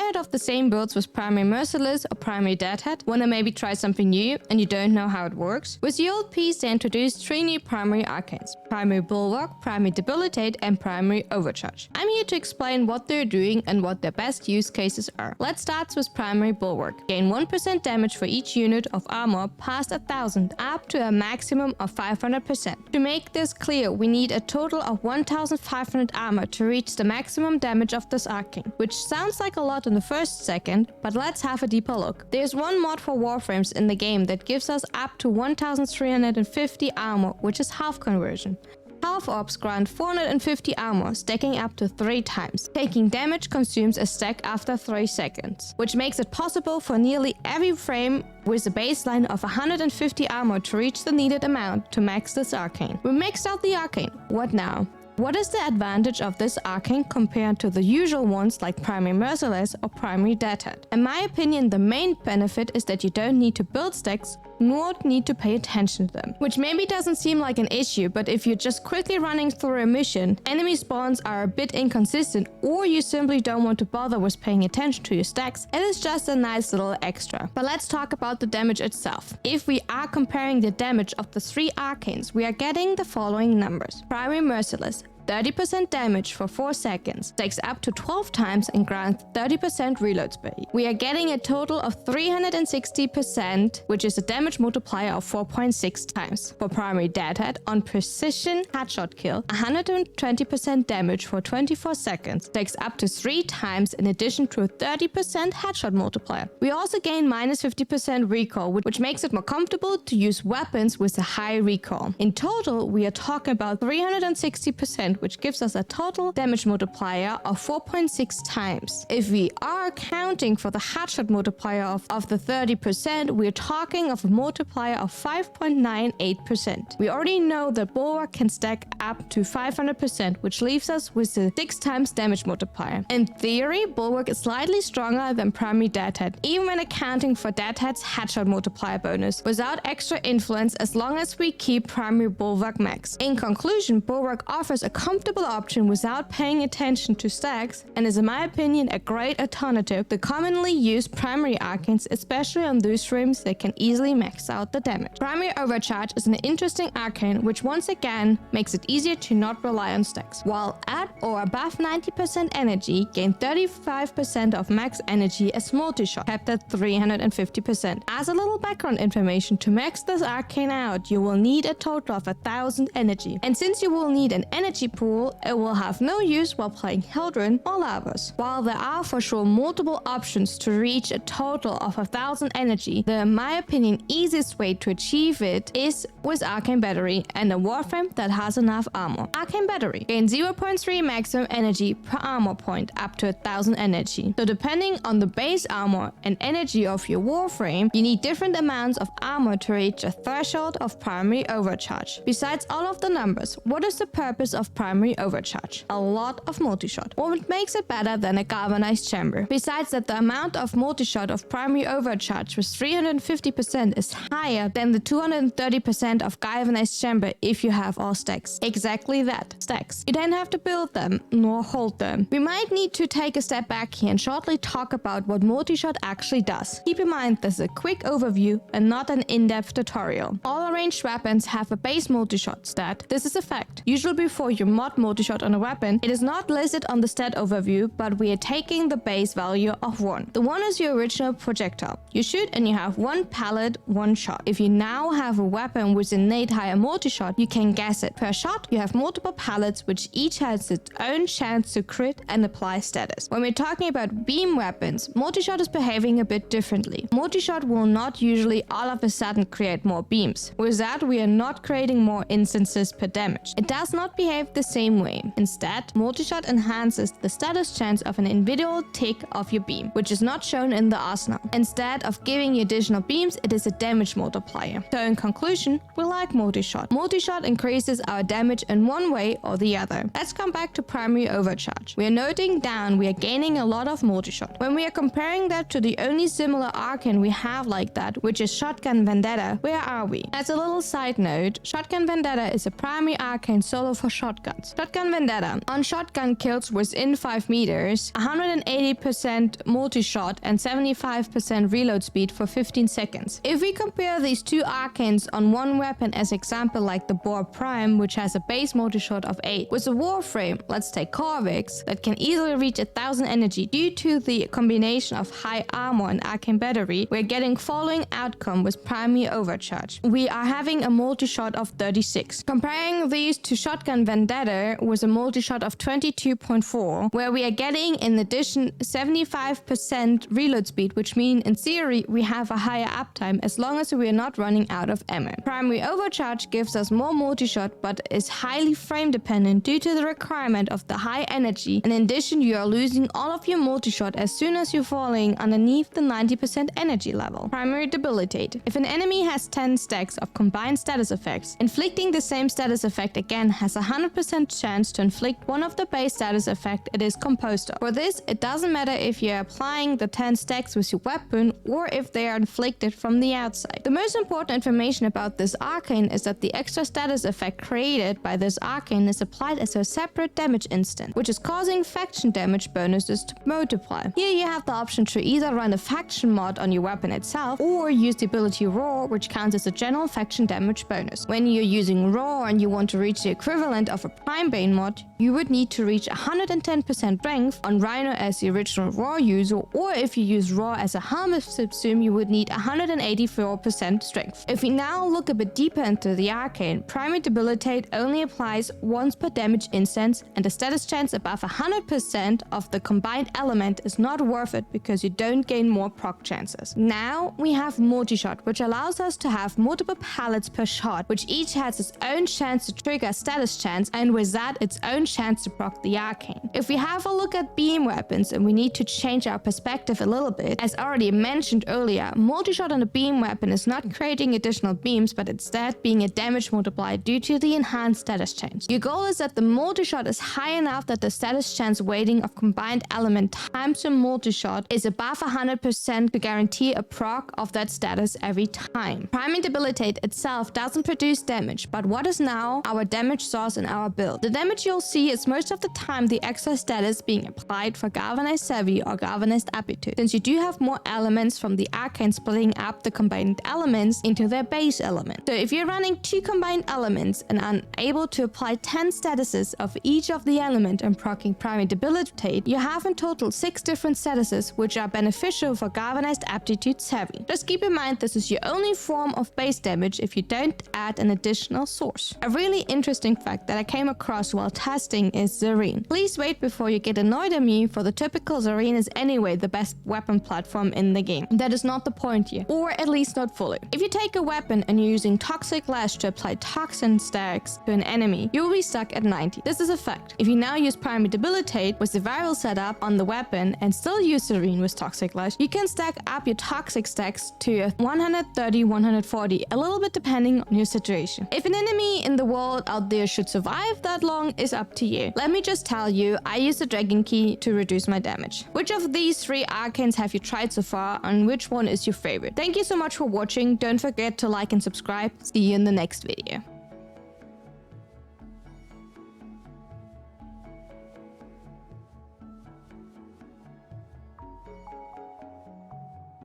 tired of the same builds with Primary Merciless or Primary Deadhead? Wanna maybe try something new and you don't know how it works? With the old piece they introduced 3 new Primary Arcanes: Primary Bulwark, Primary Debilitate and Primary Overcharge. I'm here to explain what they're doing and what their best use cases are. Let's start with Primary Bulwark. Gain 1% damage for each unit of armor past 1000 up to a maximum of 500%. To make this clear, we need a total of 1500 armor to reach the maximum damage of this arcane, which sounds like a lot in the first second, but let's have a deeper look. There's one mod for Warframes in the game that gives us up to 1350 armor, which is half conversion. Half orbs grant 450 armor, stacking up to 3 times. Taking damage consumes a stack after 3 seconds, which makes it possible for nearly every frame with a baseline of 150 armor to reach the needed amount to max this arcane. We maxed out the arcane. What now? What is the advantage of this arcane compared to the usual ones like Primary Merciless or Primary Deadhead? In my opinion, the main benefit is that you don't need to build stacks nor need to pay attention to them. Which maybe doesn't seem like an issue, but if you're just quickly running through a mission, enemy spawns are a bit inconsistent, or you simply don't want to bother with paying attention to your stacks, it is just a nice little extra. But let's talk about the damage itself. If we are comparing the damage of the 3 arcanes, we are getting the following numbers. Primary Merciless: 30% damage for 4 seconds, stacks up to 12 times and grants 30% reload speed. We are getting a total of 360%, which is a damage multiplier of 4.6 times. For Primary Deadhead, on precision headshot kill, 120% damage for 24 seconds, stacks up to 3 times in addition to a 30% headshot multiplier. We also gain minus 50% recoil, which makes it more comfortable to use weapons with a high recoil. In total, we are talking about 360%, which gives us a total damage multiplier of 4.6 times. If we are counting for the headshot multiplier of the 30%, we're talking of a multiplier of 5.98%. We already know that Bulwark can stack up to 500%, which leaves us with a 6 times damage multiplier. In theory, Bulwark is slightly stronger than Primary Deadhead, even when accounting for Deadhead's headshot multiplier bonus, without extra influence as long as we keep Primary Bulwark max. In conclusion, Bulwark offers a comfortable option without paying attention to stacks and is in my opinion a great alternative to commonly used primary arcanes, especially on those frames that can easily max out the damage. Primary Overcharge is an interesting arcane which once again makes it easier to not rely on stacks. While at or above 90% energy, gain 35% of max energy as multi-shot, capped at 350%. As a little background information, to max this arcane out, you will need a total of 1000 energy. And since you will need an energy pool, it will have no use while playing Hildren or Lavos. While there are for sure multiple options to reach a total of 1000 energy, the in my opinion easiest way to achieve it is with Arcane Battery and a Warframe that has enough armor. Arcane Battery: gain 0.3 maximum energy per armor point up to 1000 energy. So depending on the base armor and energy of your Warframe, you need different amounts of armor to reach a threshold of Primary Overcharge. Besides all of the numbers, what is the purpose of Primary Overcharge? A lot of multi-shot. What makes it better than a galvanized chamber? Besides that, the amount of multi-shot of Primary Overcharge with 350% is higher than the 230% of galvanized chamber if you have all stacks. Exactly that, stacks. You don't have to build them nor hold them. We might need to take a step back here and shortly talk about what multi-shot actually does. Keep in mind this is a quick overview and not an in-depth tutorial. All ranged weapons have a base multi-shot stat. This is a fact. Usually before you mod multi-shot on a weapon, it is not listed on the stat overview, but we are taking the base value of 1. The 1 is your original projectile. You shoot and you have 1 pellet, 1 shot. If you now have a weapon with innate higher multi-shot, you can guess it. Per shot, you have multiple pellets which each has its own chance to crit and apply status. When we're talking about beam weapons, multi-shot is behaving a bit differently. Multi-shot will not usually all of a sudden create more beams. With that, we are not creating more instances per damage. It does not behave the same way. Instead, multi-shot enhances the status chance of an individual tick of your beam, which is not shown in the arsenal. Instead of giving you additional beams, it is a damage multiplier. So in conclusion, we like multi-shot. Multi-shot increases our damage in one way or the other. Let's come back to Primary Overcharge. We are noting down we are gaining a lot of multi-shot. When we are comparing that to the only similar arcane we have like that, which is Shotgun Vendetta, where are we? As a little side note, Shotgun Vendetta is a primary arcane solo for shotgun. shotguns. Shotgun Vendetta. On shotgun kills within 5 meters, 180% multi-shot and 75% reload speed for 15 seconds. If we compare these two Arcanes on one weapon as example like the Warframe, which has a base multi-shot of 8, with a Warframe, let's take Corvix, that can easily reach 1000 energy due to the combination of high armor and arcane battery, we're getting following outcome with primary overcharge. We are having a multi-shot of 36. Comparing these to Shotgun Vendetta with a multi-shot of 22.4, where we are getting in addition 75% reload speed, which means in theory we have a higher uptime as long as we are not running out of ammo. Primary overcharge gives us more multi-shot but is highly frame dependent due to the requirement of the high energy, and in addition you are losing all of your multi-shot as soon as you're falling underneath the 90% energy level. Primary Debilitate. If an enemy has 10 stacks of combined status effects, inflicting the same status effect again has a 100% chance to inflict one of the base status effect it is composed of. For this, it doesn't matter if you're applying the 10 stacks with your weapon or if they are inflicted from the outside. The most important information about this arcane is that the extra status effect created by this arcane is applied as a separate damage instant, which is causing faction damage bonuses to multiply. Here you have the option to either run a faction mod on your weapon itself or use the ability Raw, which counts as a general faction damage bonus. When you're using Raw and you want to reach the equivalent of a Prime Bane mod, you would need to reach 110% strength on Rhino as the original Raw user, or if you use Raw as a Helmet subsume, you would need 184% strength. If we now look a bit deeper into the arcane, Primary Debilitate only applies once per damage instance, and the status chance above 100% of the combined element is not worth it because you don't gain more proc chances. Now we have multi-shot, which allows us to have multiple pallets per shot, which each has its own chance to trigger status chance, and with that its own chance to proc the arcane. If we have a look at beam weapons, and we need to change our perspective a little bit, as already mentioned earlier, multi-shot on a beam weapon is not creating additional beams, but instead being a damage multiplier due to the enhanced status change. Your goal is that the multi-shot is high enough that the status chance weighting of combined element times your multi-shot is above 100% to guarantee a proc of that status every time. Primary Debilitate itself doesn't produce damage, but what is now our damage source in our build? The damage you'll see is most of the time the extra status being applied for Galvanized Savvy or Galvanized Aptitude, since you do have more elements from the arcane splitting up the combined elements into their base element. So if you're running 2 combined elements and unable to apply 10 statuses of each of the element and proccing Primary Debilitate, you have in total 6 different statuses which are beneficial for Galvanized Aptitude Savvy. Just keep in mind this is your only form of base damage if you don't add an additional source. A really interesting fact that I came across while testing is Zareen. Please wait before you get annoyed at me, for the typical Zareen is anyway the best weapon platform in the game. That is not the point here, or at least not fully. If you take a weapon and you're using Toxic Lash to apply toxin stacks to an enemy, you'll be stuck at 90. This is a fact. If you now use Primary Debilitate with the viral setup on the weapon and still use Zareen with Toxic Lash, you can stack up your toxic stacks to 130, 140, a little bit depending on your situation. If an enemy in the world out there should survive that long is up to you. Let me just tell you, I use the Dragon Key to reduce my damage. Which of these 3 arcanes have you tried so far, and which one is your favorite? Thank you so much for watching. Don't forget to like and subscribe. See you in the next video.